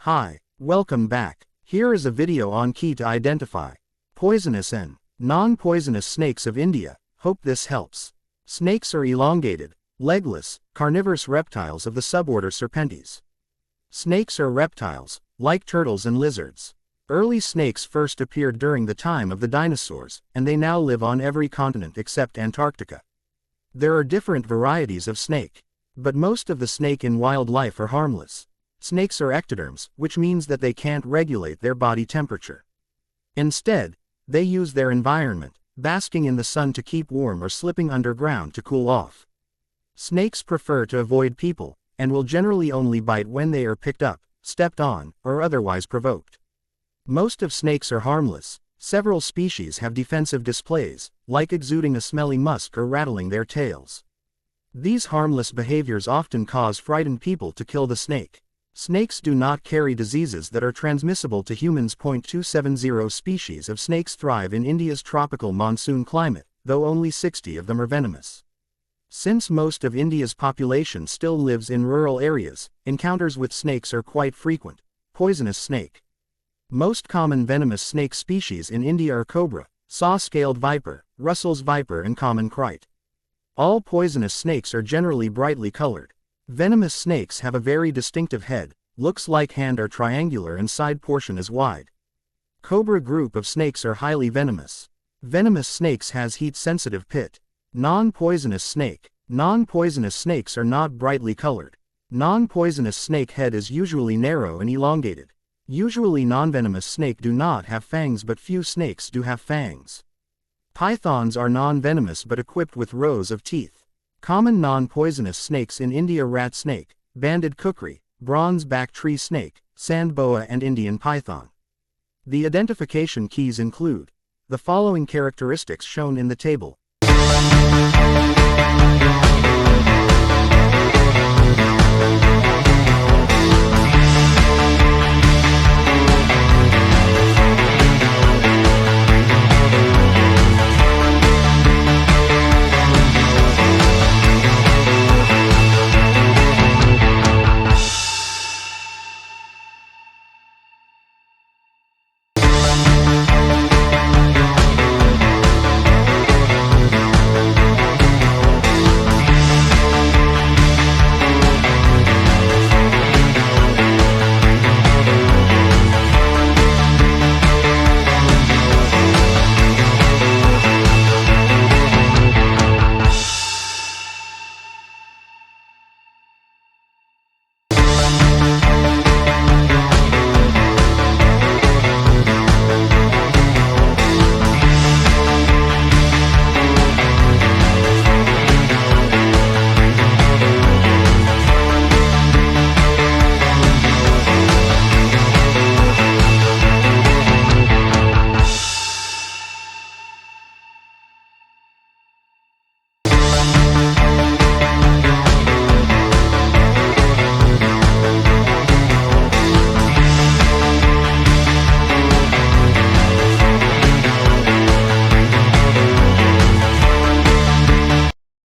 Hi, welcome back. Here is a video on key to identify poisonous and non-poisonous snakes of India. Hope this helps. Snakes are elongated, legless, carnivorous reptiles of the suborder Serpentes. Snakes are reptiles, like turtles and lizards. Early snakes first appeared during the time of the dinosaurs, and they now live on every continent except Antarctica. There are different varieties of snake, but most of the snake in wildlife are harmless. Snakes are ectoderms, which means that they can't regulate their body temperature. Instead, they use their environment, basking in the sun to keep warm or slipping underground to cool off. Snakes prefer to avoid people, and will generally only bite when they are picked up, stepped on, or otherwise provoked. Most of snakes are harmless. Several species have defensive displays, like exuding a smelly musk or rattling their tails. These harmless behaviors often cause frightened people to kill the snake. Snakes do not carry diseases that are transmissible to humans. 270 species of snakes thrive in India's tropical monsoon climate, though only 60 of them are venomous. Since most of India's population still lives in rural areas, encounters with snakes are quite frequent. Poisonous snake. Most common venomous snake species in India are cobra, saw-scaled viper, Russell's viper and common krite. All poisonous snakes are generally brightly colored. Venomous snakes have a very distinctive head, looks like hand are triangular and side portion is wide. Cobra group of snakes are highly venomous. Venomous snakes has heat-sensitive pit. Non-poisonous snake. Non-poisonous snakes are not brightly colored. Non-poisonous snake head is usually narrow and elongated. Usually non-venomous snake do not have fangs, but few snakes do have fangs. Pythons are non-venomous but equipped with rows of teeth. Common non-poisonous snakes in India: rat snake, banded kukri, bronze-back tree snake, sand boa and Indian python. The identification keys include the following characteristics shown in the table.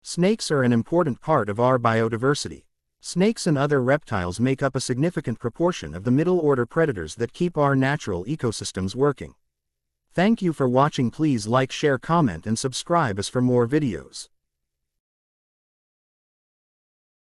Snakes are an important part of our biodiversity. Snakes and other reptiles make up a significant proportion of the middle-order predators that keep our natural ecosystems working. Thank you for watching. Please like, share, comment and subscribe us for more videos.